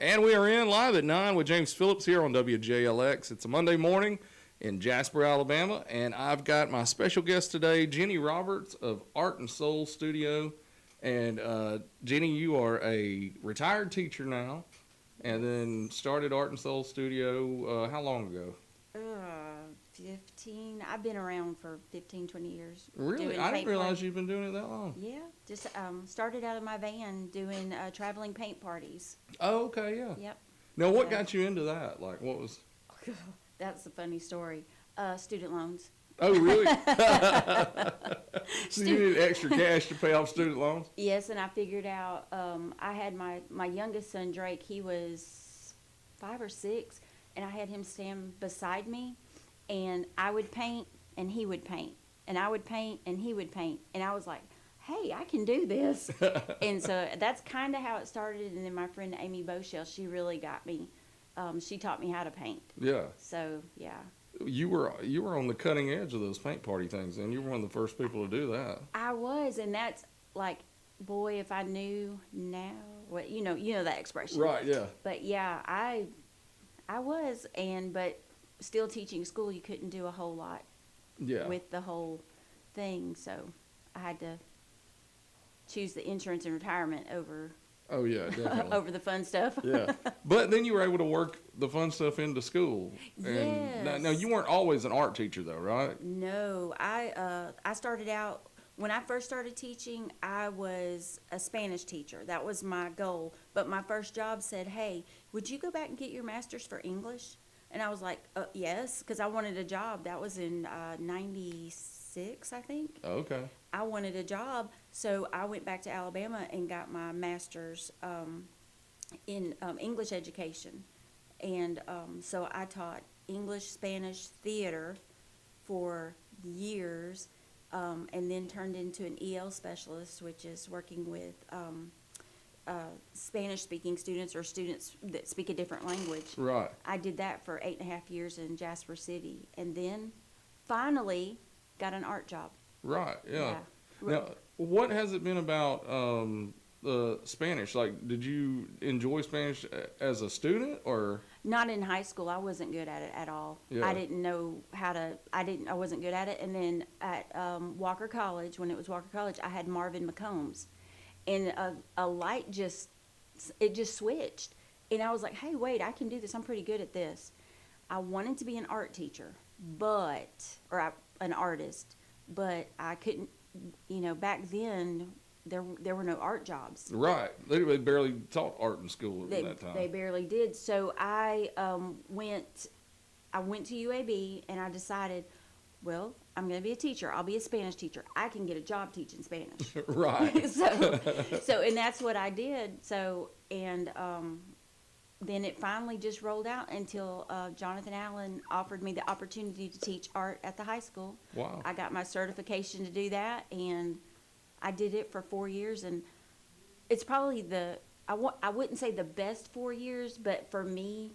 And we are in live at 9 with James Phillips here on WJLX. It's a Monday morning in Jasper, Alabama, and I've got my special guest today, Ginny Roberts of Art and Soul Studio. And Ginny, you are a retired teacher now, and then started Art and Soul Studio how long ago? 15. I've been around for 15, 20 years. Really? I didn't realize you've been doing it that long. Yeah, just started out of my van doing traveling paint parties. Oh, okay, yeah. Yep. Now, what got you into that? Like, what was... That's a funny story. Student loans. Oh, really? So you needed extra cash to pay off student loans? Yes, and I figured out, I had my youngest son, Drake, he was 5 or 6, and I had him stand beside me, and I would paint, and he would paint, and I would paint, and he would paint, and I was like, hey, I can do this. And so that's kind of how it started, and then my friend Amy Boshell, she really got me. She taught me how to paint. Yeah. So, yeah. You were on the cutting edge of those paint party things, and you were one of the first people to do that. I was, and that's like, boy, if I knew now, what you know that expression, Right? Yeah. But yeah, I was, but still teaching school, you couldn't do a whole lot. Yeah. With the whole thing, so I had to choose the insurance and retirement over. Oh yeah, definitely. Over the fun stuff. Yeah, but then you were able to work the fun stuff into school. And yes. now you weren't always an art teacher though, right? No, I started out when I first started teaching. I was a Spanish teacher. That was my goal. But my first job said, "Hey, would you go back and get your master's for English?" And I was like, "Yes," because I wanted a job. That was in '96, I think. Okay. I wanted a job, so I went back to Alabama and got my master's in English education. And so I taught English, Spanish, theater for years, and then turned into an EL specialist, which is working with Spanish-speaking students or students that speak a different language. Right. I did that for 8.5 years in Jasper City, and then finally got an art job. Right. Yeah. Yeah. Now, what has it been about the Spanish? Like, did you enjoy Spanish as a student, or? Not in high school. I wasn't good at it at all. Yeah. I didn't know how to. I wasn't good at it. And then at Walker College, when it was Walker College, I had Marvin McCombs, and a light just switched, and I was like, hey, wait, I can do this. I'm pretty good at this. I wanted to be an art teacher, an artist, but I couldn't. Back then there were no art jobs. Right. They barely taught art in school at that time. They barely did. So I went to UAB, and I decided, well, I'm going to be a teacher. I'll be a Spanish teacher. I can get a job teaching Spanish. Right. so and that's what I did. So and then it finally just rolled out until Jonathan Allen offered me the opportunity to teach art at the high school. Wow. I got my certification to do that, and I did it for 4 years. And it's probably I wouldn't say the best 4 years, but for me,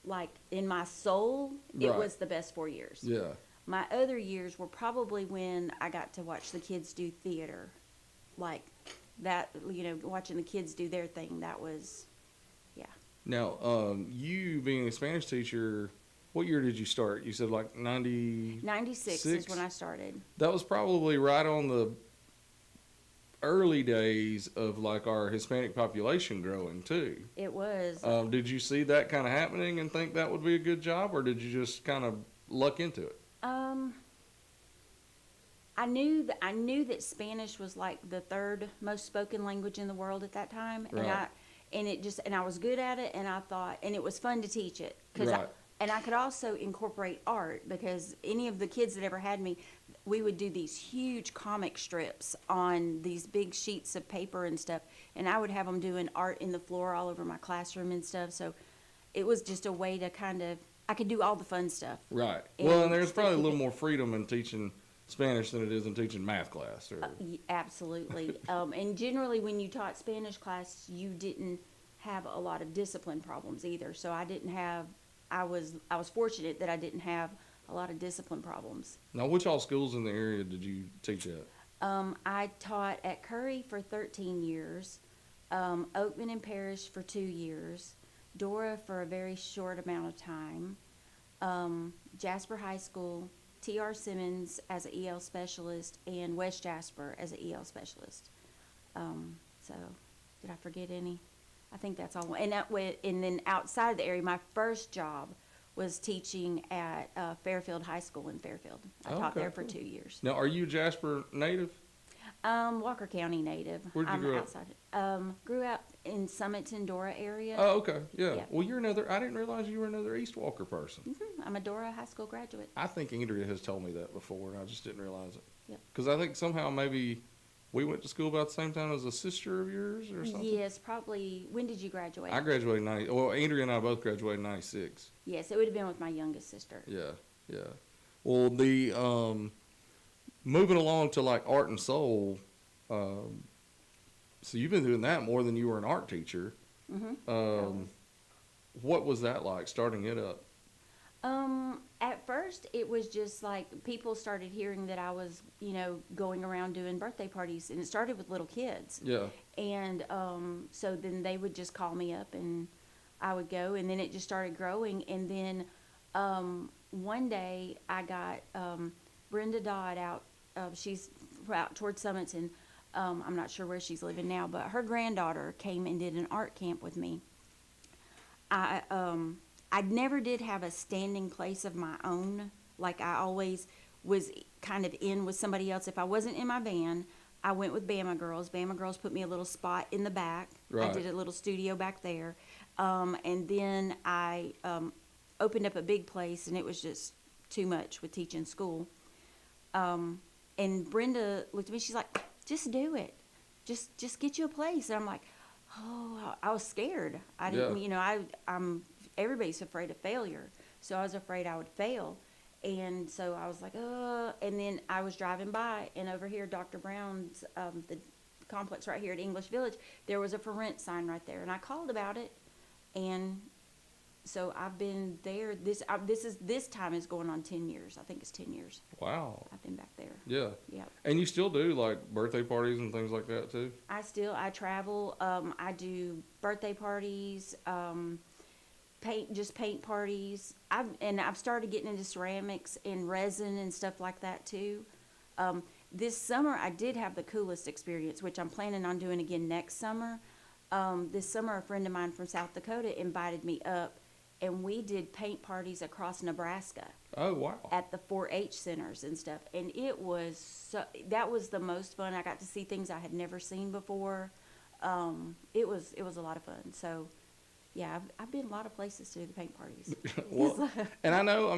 like in my soul, it was the best 4 years. Yeah. My other years were probably when I got to watch the kids do theater. Like that, watching the kids do their thing, that was, yeah. Now, you being a Spanish teacher, what year did you start? You said like 96 is when I started. That was probably right on the early days of like our Hispanic population growing too. It was. Did you see that kind of happening and think that would be a good job, or did you just kind of luck into it? I knew that Spanish was like the third most spoken language in the world at that time, Right. and I was good at it, and I thought, and it was fun to teach it, Right. and I could also incorporate art, because any of the kids that ever had me, we would do these huge comic strips on these big sheets of paper and stuff, and I would have them doing art in the floor all over my classroom and stuff. So it was just a way to I could do all the fun stuff. Right. Well, and there's probably a little more freedom in teaching Spanish than it is in teaching math class. Absolutely. And generally when you taught Spanish class, you didn't have a lot of discipline problems either. So I was fortunate that I didn't have a lot of discipline problems. Now, which all schools in the area did you teach at? I taught at Curry for 13 years, Oakman and Parish for 2 years, Dora for a very short amount of time, Jasper High School, T.R. Simmons as an EL specialist, and West Jasper as an EL specialist. So, did I forget any? I think that's all. And then outside of the area, my first job was teaching at Fairfield High School in Fairfield. I taught there for 2 years. Now, are you Jasper native? Walker County native. Where'd you I'm grow up? outside. Grew up in Summiton, Dora area. Oh, okay, yeah. Yeah. Well, I didn't realize you were another East Walker person. I'm a Dora High School graduate. I think Andrea has told me that before, and I just didn't realize it. Yep. Because I think somehow maybe we went to school about the same time as a sister of yours or something. Yes, probably. When did you graduate? I graduated well, Andrea and I both graduated in 96. Yes, it would have been with my youngest sister. Yeah, yeah. Well, the moving along to like art and soul, so you've been doing that more than you were an art teacher. Mm-hmm. What was that like, starting it up? At first, it was just like people started hearing that I was, going around doing birthday parties, and it started with little kids. Yeah. And so then they would just call me up, and I would go, and then it just started growing. And then one day I got Brenda Dodd out. She's out towards Summiton. I'm not sure where she's living now, but her granddaughter came and did an art camp with me. I never did have a standing place of my own. Like, I always was kind of in with somebody else. If I wasn't in my van, I went with Bama Girls. Bama Girls put me a little spot in the back. Right. I did a little studio back there. And then I opened up a big place, and it was just too much with teaching school. And Brenda looked at me. She's like, just do it. Just get you a place. And I'm like, oh, I was scared. I didn't, I'm everybody's afraid of failure. So I was afraid I would fail. And so I was like, and then I was driving by, and over here, Dr. Brown's, the complex right here at English Village, there was a for rent sign right there. And I called about it. And so I've been there. This time is going on 10 years. I think it's 10 years. Wow. I've been back there. Yeah. Yeah. And you still do like birthday parties and things like that too? I travel. I do birthday parties, paint parties. I've started getting into ceramics and resin and stuff like that too. This summer I did have the coolest experience, which I'm planning on doing again next summer. This summer a friend of mine from South Dakota invited me up, and we did paint parties across Nebraska. Oh, wow. At the 4-H centers and stuff. And that was the most fun. I got to see things I had never seen before. It was a lot of fun. So, yeah, I've been a lot of places to do the paint parties. Well, and I know,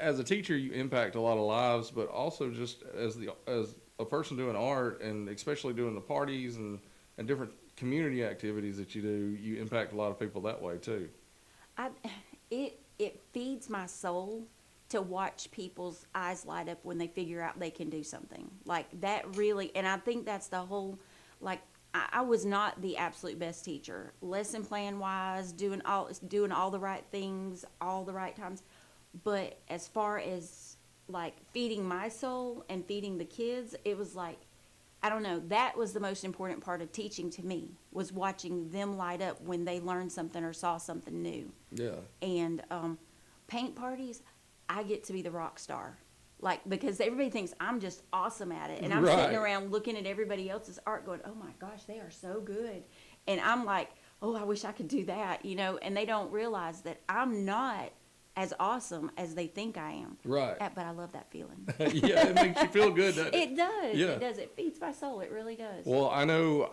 as a teacher, you impact a lot of lives, but also just as a person doing art, and especially doing the parties and different community activities that you do, you impact a lot of people that way too. It feeds my soul to watch people's eyes light up when they figure out they can do something like that. Really, and I think that's the whole. Like, I was not the absolute best teacher, lesson plan wise, doing all the right things, all the right times. But as far as like feeding my soul and feeding the kids, it was like, I don't know, that was the most important part of teaching to me, was watching them light up when they learned something or saw something new. Yeah. And paint parties, I get to be the rock star. Like, because everybody thinks I'm just awesome at it. And I'm sitting around looking at everybody else's art going, oh my gosh, they are so good. And I'm like, oh, I wish I could do that, and they don't realize that I'm not as awesome as they think I am. Right. But I love that feeling. Yeah, it makes you feel good, doesn't it? It does. Yeah. It does. It feeds my soul. It really does. Well, I know,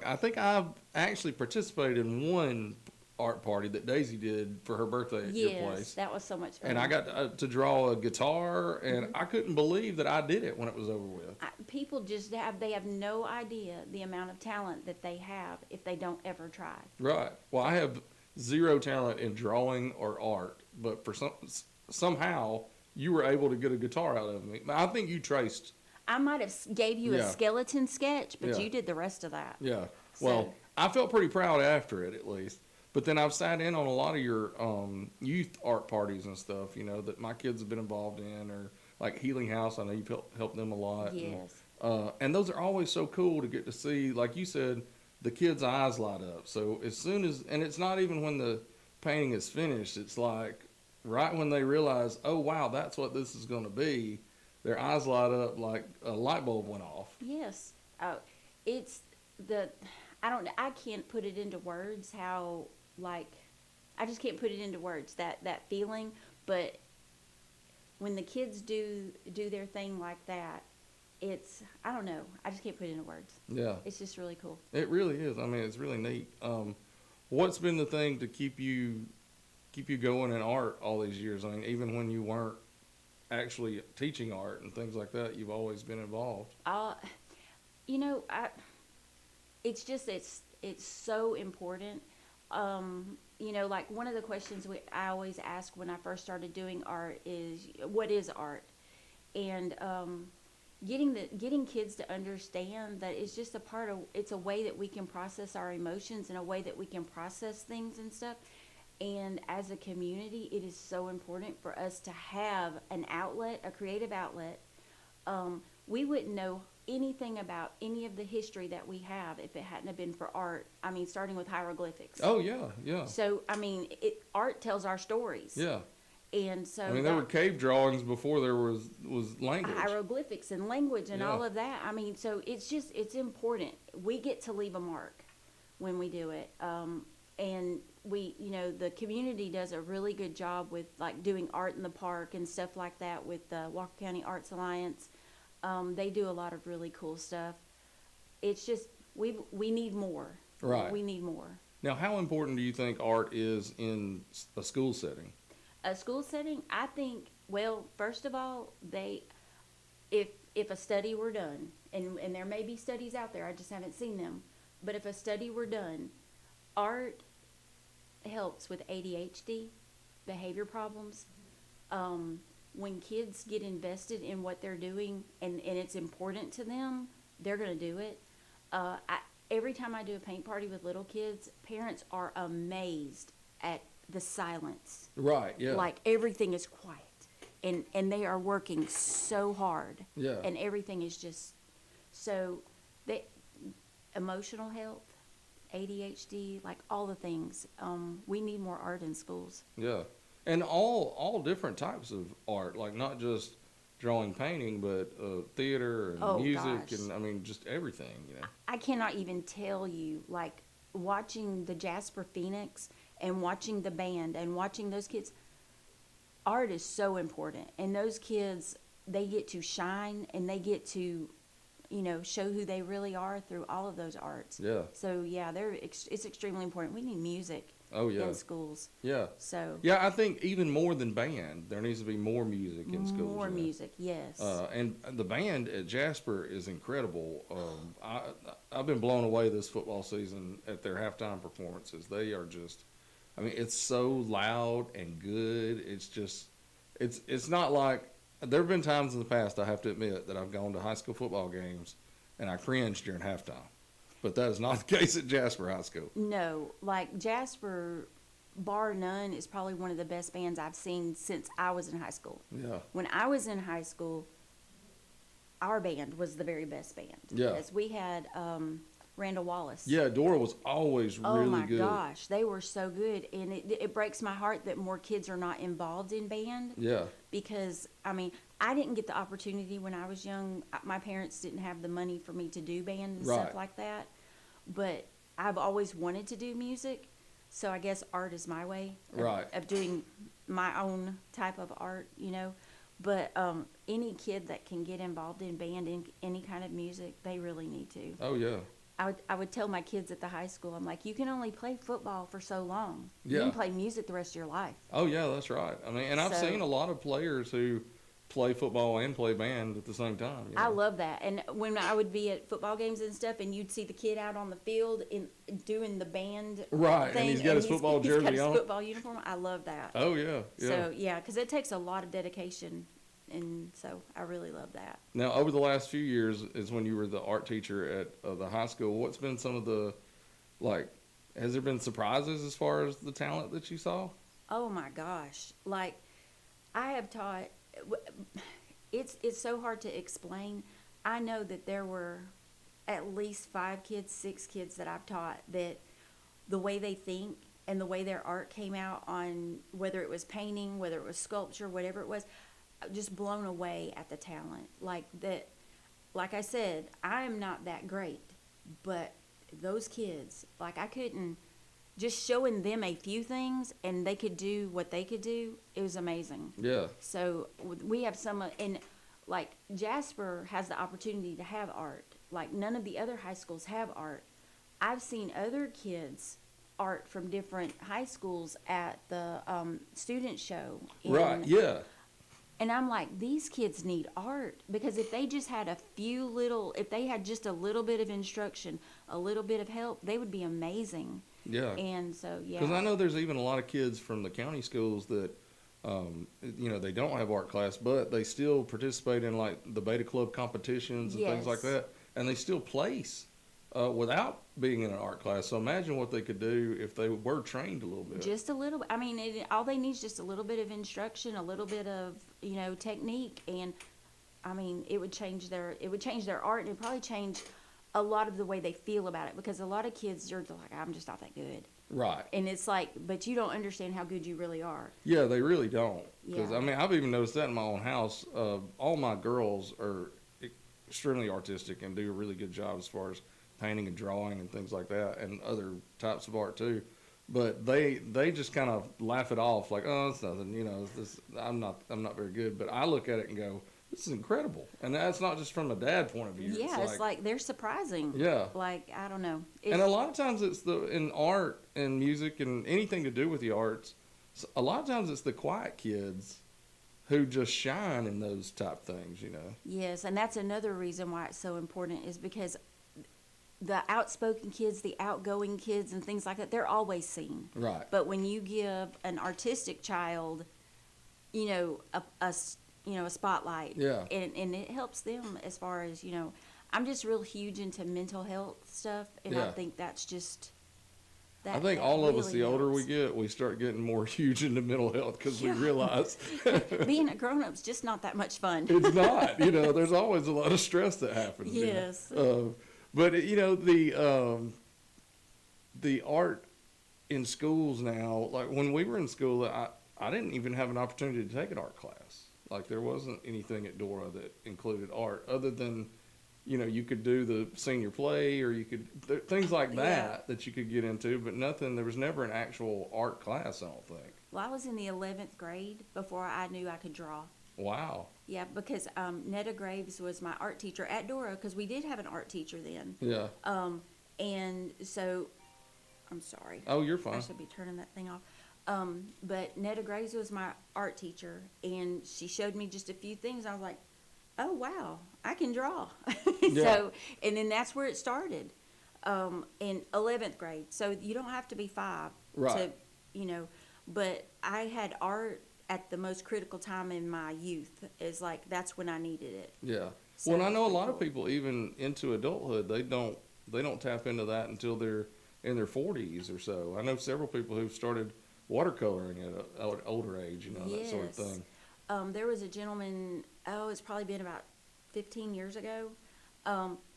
I think I've actually participated in one art party that Daisy did for her birthday at your place. Yes, that was so much fun. And I got to draw a guitar, and I couldn't believe that I did it when it was over with. People just have no idea the amount of talent that they have if they don't ever try. Right. Well, I have zero talent in drawing or art, but for somehow you were able to get a guitar out of me. I think you traced. I might have gave you a skeleton sketch, but you did the rest of that. Yeah. Well, I felt pretty proud after it, at least. But then I've sat in on a lot of your youth art parties and stuff, that my kids have been involved in, or like Healing House. I know you've helped them a lot. Yes. And those are always so cool to get to see, like you said, the kids' eyes light up. So as soon as, and it's not even when the painting is finished, it's like right when they realize, oh wow, that's what this is going to be, their eyes light up like a light bulb went off. Yes. It's the, I can't put it into words how, like, I just can't put it into words, that feeling. But when the kids do their thing like that, it's, I don't know, I just can't put it into words. Yeah, It's just really cool. it really is. I mean, it's really neat. What's been the thing to keep you going in art all these years? I mean, even when you weren't actually teaching art and things like that, you've always been involved. You know, it's just, it's so important. You know, like one of the questions I always ask when I first started doing art is, what is art? And getting kids to understand that it's just it's a way that we can process our emotions and a way that we can process things and stuff. And as a community, it is so important for us to have an outlet, a creative outlet. We wouldn't know anything about any of the history that we have if it hadn't have been for art. I mean, starting with hieroglyphics. Oh yeah, yeah. So, I mean, art tells our stories. Yeah. And so I mean, there were cave drawings before there was language. hieroglyphics and language and Yeah. all of that. I mean, so it's important. We get to leave a mark when we do it. And the community does a really good job with like doing art in the park and stuff like that with the Walker County Arts Alliance. They do a lot of really cool stuff. It's just, we need more. Right. We need more. Now, how important do you think art is in a school setting? A school setting, I think, well, first of all, if a study were done, and there may be studies out there, I just haven't seen them, but if a study were done, art helps with ADHD, behavior problems. When kids get invested in what they're doing and it's important to them, they're going to do it. Every time I do a paint party with little kids, parents are amazed at the silence. Right, yeah. Like everything is quiet. And they are working so hard. Yeah. And everything is just so emotional health, ADHD, like all the things. We need more art in schools. Yeah. And all different types of art, like not just drawing, painting, but theater and music, gosh. and I mean just everything, you know. I cannot even tell you, like watching the Jasper Phoenix and watching the band and watching those kids, art is so important. And those kids, they get to shine and they get to, show who they really are through all of those arts. Yeah. So yeah, it's extremely important. We need music. Oh yeah. In schools. Yeah. So. Yeah, I think even more than band, there needs to be more music in schools. More music, yes. And the band at Jasper is incredible. I've been blown away this football season at their halftime performances. They are just, I mean, it's so loud and good. It's just, it's not like, there have been times in the past, I have to admit, that I've gone to high school football games and I cringed during halftime. But that is not the case at Jasper High School. No, like Jasper, bar none, is probably one of the best bands I've seen since I was in high school. Yeah. When I was in high school, our band was the very best band. Yeah. Because we had Randall Wallace. Yeah, Dora was always really good. Oh my gosh, they were so good. And it breaks my heart that more kids are not involved in band. Yeah. Because, I mean, I didn't get the opportunity when I was young. My parents didn't have the money for me to do band and stuff like that. But I've always wanted to do music. So I guess art is my way of doing my own type of art, But any kid that can get involved in band and any kind of music, they really need to. Oh, yeah. I would tell my kids at the high school, I'm like, you can only play football for so long. Yeah. You can play music the rest of your life. Oh, yeah, that's right. I mean, and I've seen a lot of players who play football and play band at the same time. I love that. And when I would be at football games and stuff, and you'd see the kid out on the field doing the band thing, and he's got his football jersey he's got his on. football uniform. I love that. Oh, yeah, yeah. So, yeah, because it takes a lot of dedication, and so I really love that. Now, over the last few years is when you were the art teacher at the high school. What's been some of the, has there been surprises as far as the talent that you saw? Oh, my gosh. Like, I have taught... It's so hard to explain. I know that there were at least 5 kids, 6 kids that I've taught that the way they think and the way their art came out, on whether it was painting, whether it was sculpture, whatever it was, just blown away at the talent. Like that, like I said, I am not that great, but those kids, like I couldn't, just showing them a few things and they could do what they could do, it was amazing. Yeah. So we have some, and like Jasper has the opportunity to have art. Like none of the other high schools have art. I've seen other kids art from different high schools at the student show. Right. Yeah. And I'm like, these kids need art, because if they just had if they had just a little bit of instruction, a little bit of help, they would be amazing. Yeah. And so, yeah. Because I know there's even a lot of kids from the county schools that, they don't have art class, but they still participate in like the beta club competitions and things like Yes. that, and they still place without being in an art class. So imagine what they could do if they were trained a little bit. Just a little. I mean, all they need is just a little bit of instruction, a little bit of technique, and I mean, it would change their art, and it'd probably change a lot of the way they feel about it, because a lot of kids are like, I'm just not that good. Right. And it's like, but you don't understand how good you really are. Yeah, they really don't. Because Yeah. I mean, I've even noticed that in my own house. All my girls are extremely artistic and do a really good job as far as painting and drawing and things like that, and other types of art too. But they just kind of laugh it off, like, oh, it's nothing, I'm not very good. But I look at it and go, this is incredible. And that's not just from a dad point of view. Yeah, it's like they're surprising. Yeah. Like, I don't know. And a lot of times it's in art and music and anything to do with the arts, a lot of times it's the quiet kids who just shine in those type things, Yes, and that's another reason why it's so important, is because the outspoken kids, the outgoing kids, and things like that, they're always seen. Right. But when you give an artistic child, a spotlight, Yeah. and it helps them as far as, I'm just real huge into mental health stuff, and I Yeah. think that's just, I think that all of us, really the older we helps. get, we start getting more huge into mental health, because we realize Being a grown-up's just not that much fun. it's not. There's always a lot of stress that happens. Yes. But the art in schools now, like when we were in school, I didn't even have an opportunity to take an art class. Like there wasn't anything at Dora that included art, other than you could do the senior play, or you could things like that that you could get into, but nothing. There was never an actual art class, I don't think. Well, I was in the 11th grade before I knew I could draw. Wow. Yeah, because Netta Graves was my art teacher at Dora, because we did have an art teacher then. Yeah. And so, I'm sorry. Oh, you're I fine. should be turning that thing off. But Netta Graves was my art teacher, and she showed me just a few things. I was like, oh, wow, I can draw. Yeah. So, and then that's where it started, in 11th grade. So you don't have to be 5 Right. but I had art at the most critical time in my youth. Is like, that's when I needed it. Yeah. So Well, and I know a it's lot of cool. people, even into adulthood, they don't tap into that until they're in their 40s or so. I know several people who've started watercoloring at an older age, that sort of Yes. thing. There was a gentleman, it's probably been about 15 years ago.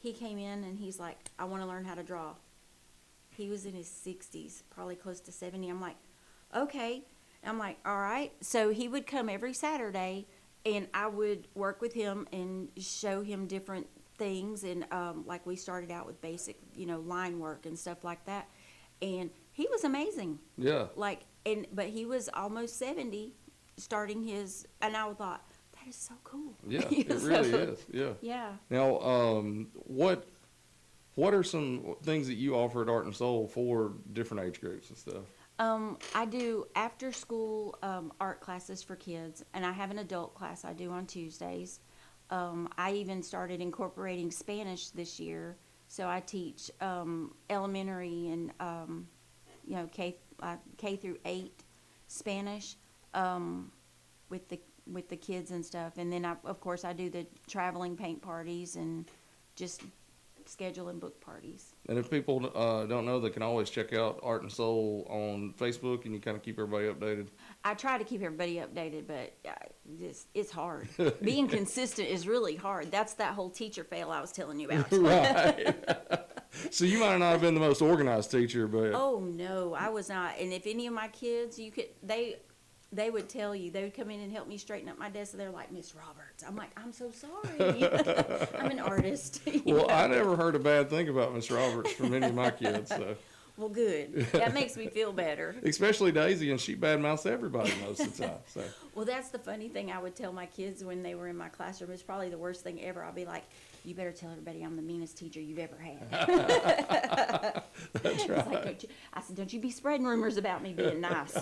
He came in and he's like, I want to learn how to draw. He was in his 60s, probably close to 70. I'm like, okay. I'm like, all right. So he would come every Saturday, and I would work with him and show him different things. And like we started out with basic, line work and stuff like that. And he was amazing. Yeah. But he was almost 70, starting his, and I thought, that is so cool. Yeah, it really is. Yeah. Yeah. Now, what are some things that you offer at Art and Soul for different age groups and stuff? I do after school art classes for kids, and I have an adult class I do on Tuesdays. I even started incorporating Spanish this year, so I teach elementary and K through 8 Spanish with the kids and stuff, and then of course I do the traveling paint parties and just schedule and book parties. And if people don't know, they can always check out Art and Soul on Facebook, and you kind of keep everybody updated. I try to keep everybody updated, but it's hard. Being consistent is really hard. That's that whole teacher fail I was telling you about. Right. So you might not have been the most organized teacher, but Oh no, I was not. And if any of my kids, they would tell you, they would come in and help me straighten up my desk. And they're like, Miss Roberts. I'm like, I'm so sorry. I'm an artist. well, I never heard a bad thing about Miss Roberts from any of my kids. So. Well, good. That makes me feel better. Especially Daisy, and she badmouths everybody most of the time. So. Well, that's the funny thing I would tell my kids when they were in my classroom. It's probably the worst thing ever. I'll be like, you better tell everybody I'm the meanest teacher you've ever had. That's right. Like, I said, don't you be spreading rumors about me being nice.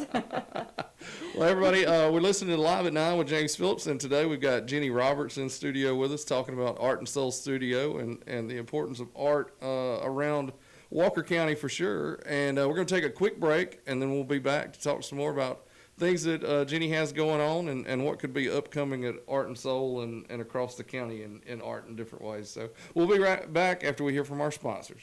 Well, everybody, we're listening to Live at 9 with James Phillips, and today we've got Ginny Roberts in studio with us talking about Art and Soul Studio and the importance of art around Walker County for sure. And we're going to take a quick break, and then we'll be back to talk some more about things that Ginny has going on and what could be upcoming at Art and Soul and across the county in art in different ways. So we'll be right back after we hear from our sponsors.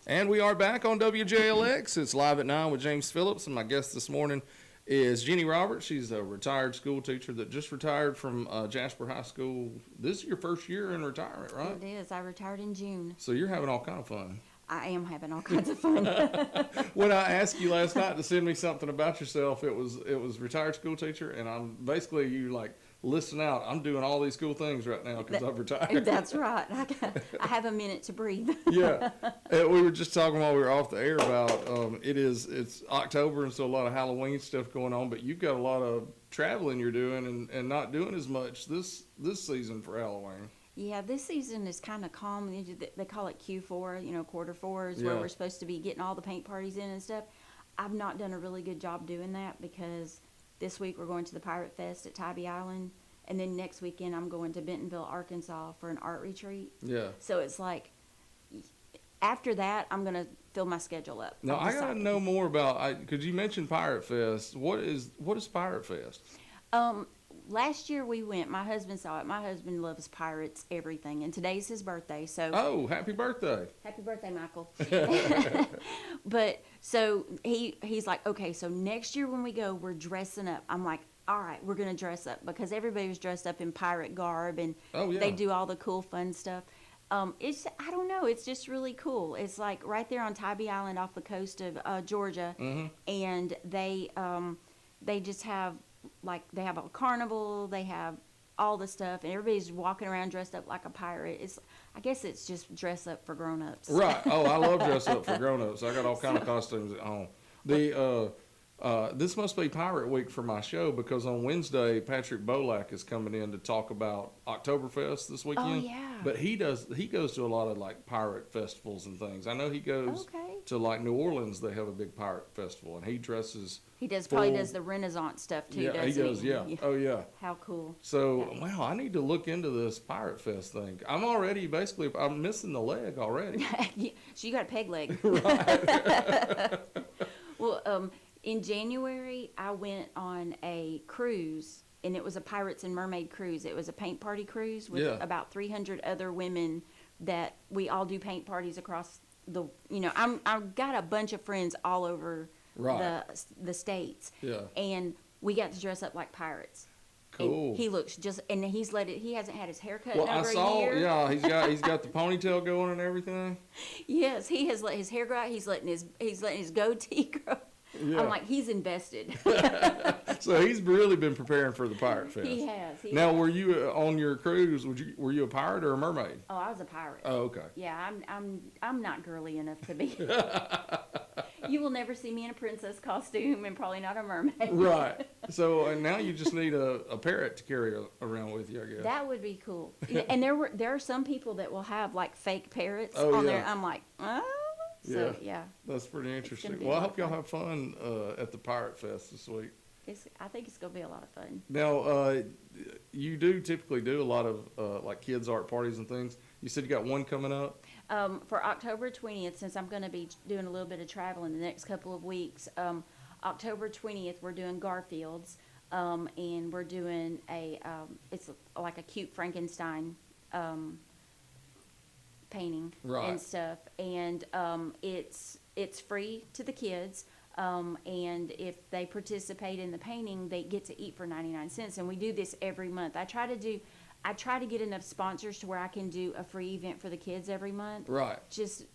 And we are back on WJLX. It's Live at 9 with James Phillips, and my guest this morning is Ginny Roberts. She's a retired school teacher that just retired from Jasper High School. This is your first year in retirement, right? It is. I retired in June. So you're having all kind of fun. I am having all kinds of fun. When I asked you last night to send me something about yourself, it was retired school teacher, and I'm basically you like listen out. I'm doing all these cool things right now because I've retired. That's right. I have a minute to breathe. Yeah, we were just talking while we were off the air about it's October and so a lot of Halloween stuff going on, but you've got a lot of traveling you're doing and not doing as much this season for Halloween. Yeah, this season is kind of calm. They call it Q4, quarter four is where we're supposed to be getting all the paint parties in and stuff. I've not done a really good job doing that because this week we're going to the Pirate Fest at Tybee Island, and then next weekend I'm going to Bentonville, Arkansas for an art retreat. Yeah. So it's like, after that, I'm going to fill my schedule up. Now, I got to know more about, because you mentioned Pirate Fest. What is Pirate Fest? last year we went. My husband saw it. My husband loves pirates, everything, and today's his birthday. So Oh, happy birthday! happy birthday, Michael. But so he's like, okay, so next year when we go, we're dressing up. I'm like, all right, we're gonna dress up because everybody was dressed up in pirate garb and Oh yeah. they do all the cool fun stuff. It's I don't know, it's just really cool. It's like right there on Tybee Island off the coast of Georgia, and they just have they have a carnival, they have all the stuff, and everybody's walking around dressed up like a pirate. I guess it's just dress up for grown-ups. Right. Oh, I love dress up for grown-ups. I got all kind of costumes at home. This must be Pirate Week for my show because on Wednesday, Patrick Bolak is coming in to talk about Oktoberfest this weekend. Oh, yeah. But he goes to a lot of like pirate festivals and things. I know he goes Okay. to like New Orleans. They have a big pirate festival, and he dresses. He does full- probably does the Renaissance stuff too, Yeah, he doesn't does. Yeah. Oh yeah. How cool. So Okay. wow, I need to look into this Pirate Fest thing. I'm missing the leg already. So you got a peg leg. Right. Well, in January, I went on a cruise, and it was a Pirates and Mermaid cruise. It was a paint party cruise with Yeah. about 300 other women that we all do paint parties across the. I've got a bunch of friends all over Right. the states, Yeah. and we got to dress up like pirates. Cool. And he looks and he hasn't had his hair cut Well, in I over saw. a year. Yeah, he's got the ponytail going and everything. Yes, he has let his hair grow out. He's letting his goatee grow. Yeah. I'm like, he's invested. So he's really been preparing for the Pirate Fest. He has. Now, were you on your cruise? Were you a pirate or a mermaid? Oh, I was a pirate. Oh, okay. Yeah, I'm not girly enough to be. You will never see me in a princess costume, and probably not a mermaid. Right. So now you just need a parrot to carry around with you, I guess. That would be cool. And there are some people that will have like fake parrots Oh, on yeah. there. I'm like, oh. So yeah, That's pretty interesting. be Well, I a lot hope y'all of have fun at the Pirate Fest this week. I think it's gonna be a lot of fun. Now, you do typically do a lot of like kids' art parties and things. You said you got one coming up. For October 20th, since I'm going to be doing a little bit of traveling the next couple of weeks, October 20th, we're doing Garfield's, and we're doing it's like a cute Frankenstein painting Right. and stuff. And it's free to the kids. And if they participate in the painting, they get to eat for 99 cents. And we do this every month. I try to get enough sponsors to where I can do a free event for the kids every month. Right. Just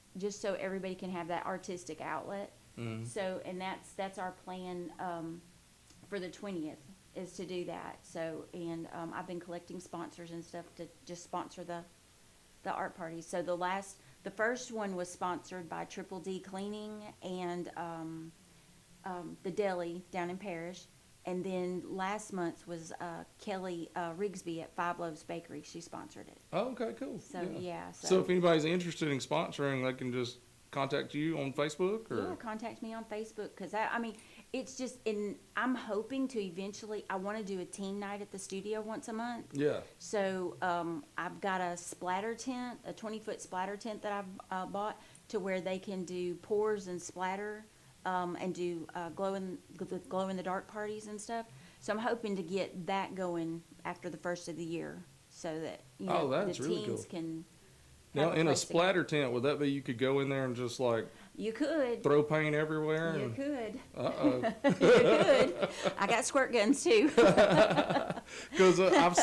so everybody can have that artistic outlet. Mm-hmm. So, and that's our plan for the 20th is to do that. So, and I've been collecting sponsors and stuff to just sponsor the art parties. So the first one was sponsored by Triple D Cleaning and the deli down in Parrish. And then last month was Kelly Rigsby at Five Loaves Bakery. She sponsored it. Oh, okay, cool. So, yeah. So if anybody's interested in sponsoring, they can just contact you on Facebook, or Yeah, contact me on Facebook because it's just I'm hoping to eventually. I want to do a teen night at the studio once a month. yeah. So I've got a splatter tent, a 20-foot splatter tent that I've bought to where they can do pours and splatter and do glow in the dark parties and stuff. So I'm hoping to get that going after the first of the year, so that Oh, that's the really teens cool. can. Now, have in a place to go. splatter tent, would that be you could go in there and just like You could. throw paint everywhere? You and, could. Uh-oh. You could. I got squirt guns too. Because I've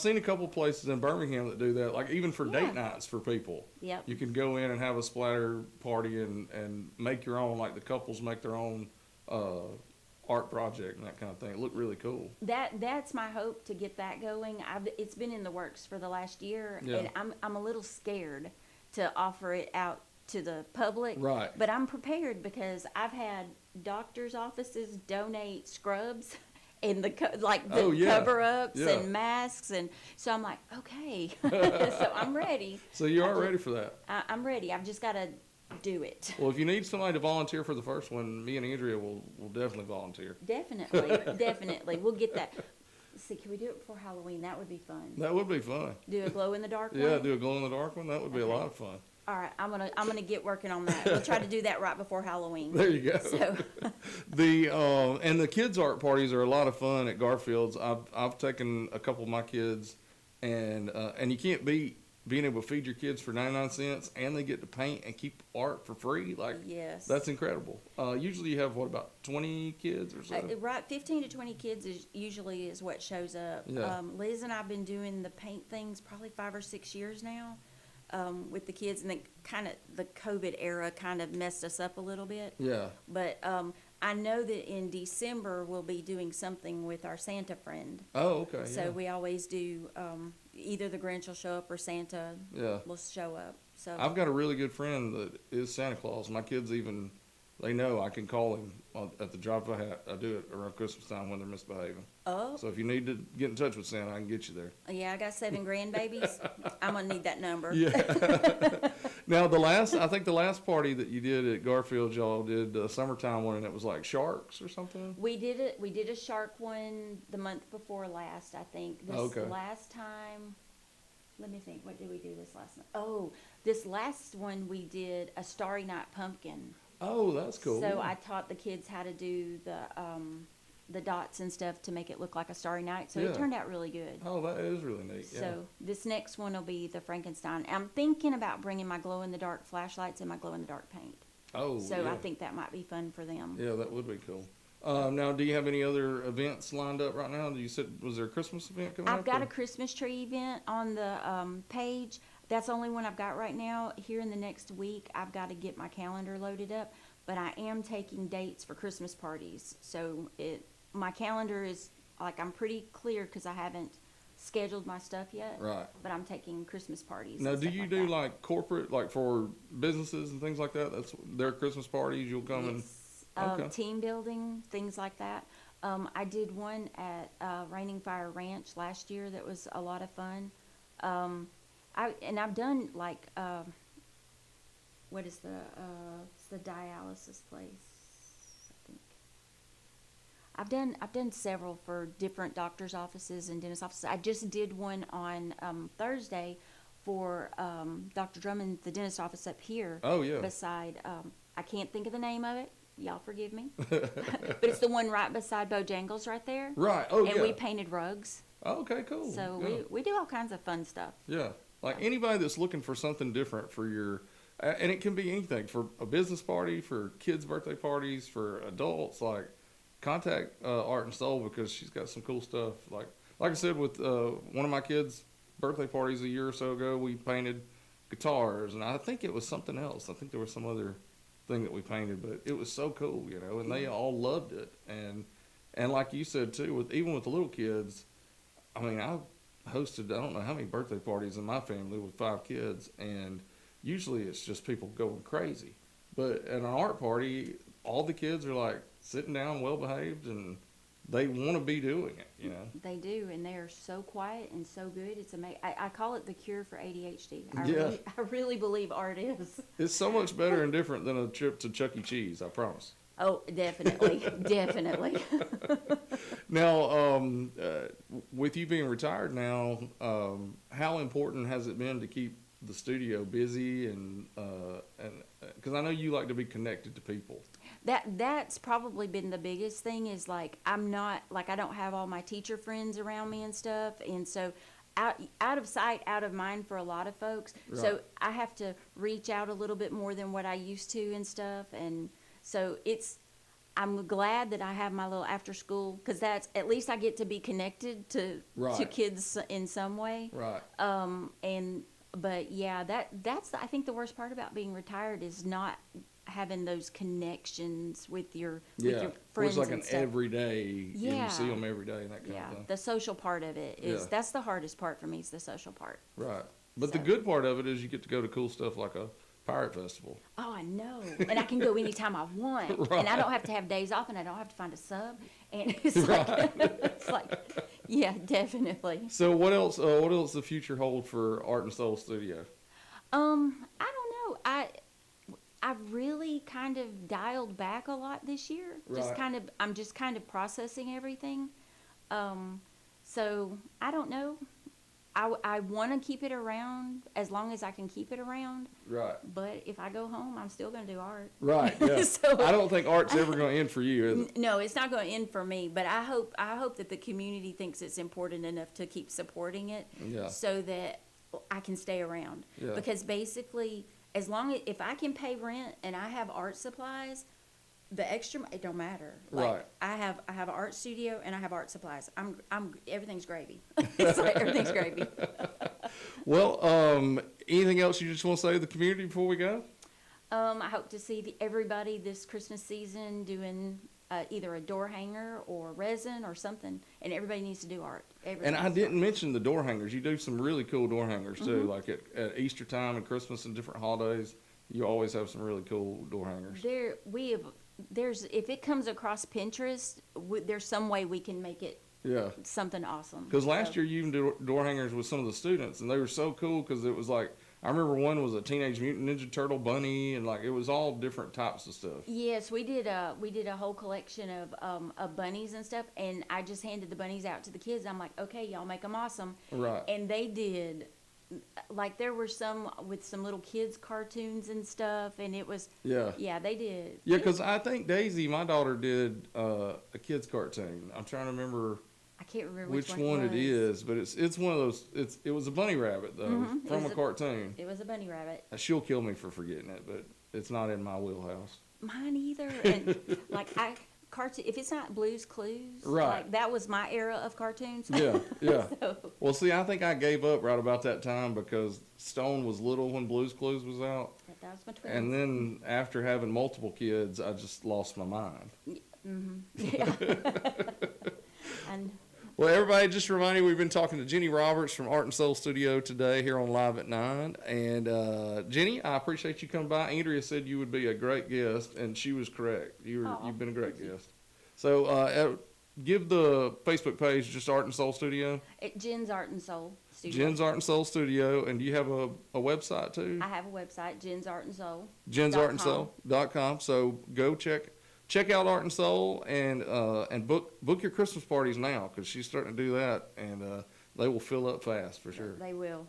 seen a couple places in Birmingham that do that, like even for Yeah. date nights for people. Yep. You can go in and have a splatter party and make your own, like the couples make their own art project and that kind of thing. It looked really cool. That's my hope to get that going. It's been in the works for the last year, Yeah. and I'm a little scared to offer it out to the public. Right. But I'm prepared because I've had doctors' offices donate scrubs and Oh, yeah. cover-ups Yeah. and masks, and so I'm like, okay, so I'm ready. So you are ready for that. I'm ready. I've just got to do it. Well, if you need somebody to volunteer for the first one, me and Andrea will definitely volunteer. Definitely. We'll get that. See, can we do it before Halloween? That would be fun. That would be fun. Do a glow in the dark one? Yeah, do a glow in the dark one. That would be a Okay. lot of fun. All right, I'm gonna get working on that. We'll try to do that right before Halloween. There you go. So, And the kids' art parties are a lot of fun at Garfield's. I've taken a couple of my kids, and you can't beat being able to feed your kids for 99 cents, and they get to paint and keep art for free. Like, yes, that's incredible. Usually you have, what, about 20 kids or so? right, 15 to 20 kids usually is what shows up. Yeah. Liz and I've been doing the paint things probably 5 or 6 years now. With the kids, and the COVID era kind of messed us up a little bit. Yeah. But I know that in December we'll be doing something with our Santa friend. Oh, okay. So yeah. we always do either the Grinch will show up or Santa Yeah. will show up. So I've got a really good friend that is Santa Claus. My kids even, they know I can call him at the drop of a hat. I do it around Christmas time when they're misbehaving. oh So if you need to get in touch with Santa, I can get you there. yeah, I got 7 grandbabies. I'm gonna need that number. Yeah. Now I think the last party that you did at Garfield, y'all did a summertime one, and it was like sharks or something. We did it. We did a shark one the month before last, I think. This Okay. last time, let me think. What did we do this last night? Oh, this last one we did a Starry Night Pumpkin. Oh, that's cool. So I taught the kids how to do the dots and stuff to make it look like a starry night. So Yeah. it turned out really good. Oh, that is really neat. Yeah. So this next one will be the Frankenstein. I'm thinking about bringing my glow-in-the-dark flashlights and my glow-in-the-dark paint. Oh, So yeah. I think that might be fun for them. Yeah, that would be cool. Now, do you have any other events lined up right now? You said, was there a Christmas event coming up? I've got or- a Christmas tree event on the page. That's the only one I've got right now. Here in the next week, I've got to get my calendar loaded up. But I am taking dates for Christmas parties. So my calendar is, like, I'm pretty clear because I haven't scheduled my stuff yet. Right. But I'm taking Christmas parties. Now, and do stuff you like do that. like corporate, like for businesses and things like that? That's their Christmas parties. You'll come Yes. Okay. Team building, things like that. I did one at Raining Fire Ranch last year that was a lot of fun. I've done like what is it's the dialysis place, I think. I've done several for different doctors' offices and dentist offices. I just did one on Thursday for Dr. Drummond, the dentist office up here. Oh, yeah. Beside, I can't think of the name of it. Y'all forgive me. But it's the one right beside Bojangles right there. Right. Oh, And yeah. we painted rugs. Oh, okay, cool. So Yeah. we do all kinds of fun stuff. Yeah, like anybody that's looking for something different for your, and it can be anything, for a business party, for kids' birthday parties, for adults. Like, contact Art and Soul because she's got some cool stuff. Like I said, with one of my kids' birthday parties a year or so ago, we painted guitars, and I think it was something else. I think there was some other thing that we painted, but it was so cool, you know, and they all loved it. And like you said too, even with the little kids, I mean, I hosted, I don't know how many birthday parties in my family with 5 kids, and usually it's just people going crazy. But at an art party, all the kids are like sitting down, well behaved, and they want to be doing it, you know. They do, and they are so quiet and so good. It's amazing. I call it the cure for ADHD. Yeah. I really believe art is. It's so much better and different than a trip to Chuck E. Cheese, I promise. Oh, definitely, definitely. Now, with you being retired now, how important has it been to keep the studio busy and because I know you like to be connected to people. That's probably been the biggest thing is like I'm not like I don't have all my teacher friends around me and stuff, and so out of sight, out of mind for a lot of folks. Right. So I have to reach out a little bit more than what I used to and stuff, and so I'm glad that I have my little after school because that's at least I get to be connected to Right. kids in some way. Right. But yeah, that's I think the worst part about being retired is not having those connections with your Where friends it's like and an stuff. everyday, you Yeah. see them every day and that kind Yeah, of thing. the social part of it is Yeah. that's the hardest part for me is the social part. Right. But the So- good part of it is you get to go to cool stuff like a pirate festival. Oh, I know, and I can go anytime I want, and I don't have to have days off, and I don't have to find a sub, and it's like, it's like, yeah, definitely. So what else? What else the future hold for Art and Soul Studio? I don't know. I've really kind of dialed back a lot this year. Right. I'm just kind of processing everything. So I don't know. I want to keep it around as long as I can keep it around. Right. But if I go home, I'm still going to do art. Right. Yeah. So, I don't think art's ever going to end for you, is it? No, it's not going to end for me. But I hope that the community thinks it's important enough to keep supporting it, Yeah. so that I can stay around. Yeah. Because basically, as long as if I can pay rent and I have art supplies, the extra it don't matter. Right. I have an art studio and I have art supplies. I'm everything's gravy. It's like everything's gravy. Well, anything else you just want to say to the community before we go? I hope to see everybody this Christmas season doing either a door hanger or resin or something, and everybody needs to do art. And I didn't mention the door hangers. You do some really cool door hangers too, like at Easter time and Christmas and different holidays. You always have some really cool door hangers. There's if it comes across Pinterest, there's some way we can make it Yeah. something awesome. Because last year you even did door hangers with some of the students, and they were so cool because it was like, I remember one was a Teenage Mutant Ninja Turtle bunny, and like it was all different types of stuff. Yes, we did a whole collection of bunnies and stuff, and I just handed the bunnies out to the kids. I'm like, okay, y'all make them awesome. Right. And they did. Like there were some with some little kids cartoons and stuff, and it was Yeah. they did. Yeah, because I think Daisy, my daughter, did a kids cartoon. I'm trying to remember I can't remember which one it is, but it's one of those. It was a bunny rabbit though from a cartoon. It was a bunny rabbit. She'll kill me for forgetting it, but it's not in my wheelhouse. Mine either. And like cartoon, if it's not Blue's Clues, Right. Like that was my era of cartoons. Yeah, yeah. So, Well, see, I think I gave up right about that time because Stone was little when Blue's Clues was out. that was my twin. And then after having multiple kids, I just lost my mind. Yeah. And Well, everybody, just a reminder, we've been talking to Ginny Roberts from Art and Soul Studio today here on Live at 9. And Ginny, I appreciate you coming by. Andrea said you would be a great guest, and she was correct. You've been a great guest. So give the Facebook page just Art and Soul Studio. Jen's Art and Soul Studio. Jen's Art and Soul Studio. And do you have a website too? I have a website, Jen's Art and Soul. Jen'sArtandSoul.com. So go check out Art and Soul and book your Christmas parties now because she's starting to do that, and they will fill up fast for sure. They will.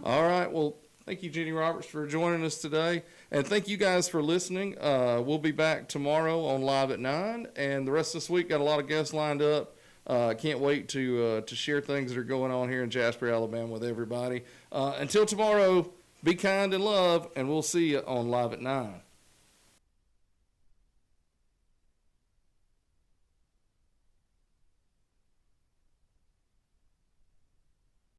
All right. Well, thank you, Ginny Roberts, for joining us today, and thank you guys for listening. We'll be back tomorrow on Live at 9, and the rest of this week got a lot of guests lined up. Can't wait to share things that are going on here in Jasper, Alabama with everybody. Until tomorrow, be kind and love, and we'll see you on Live at 9.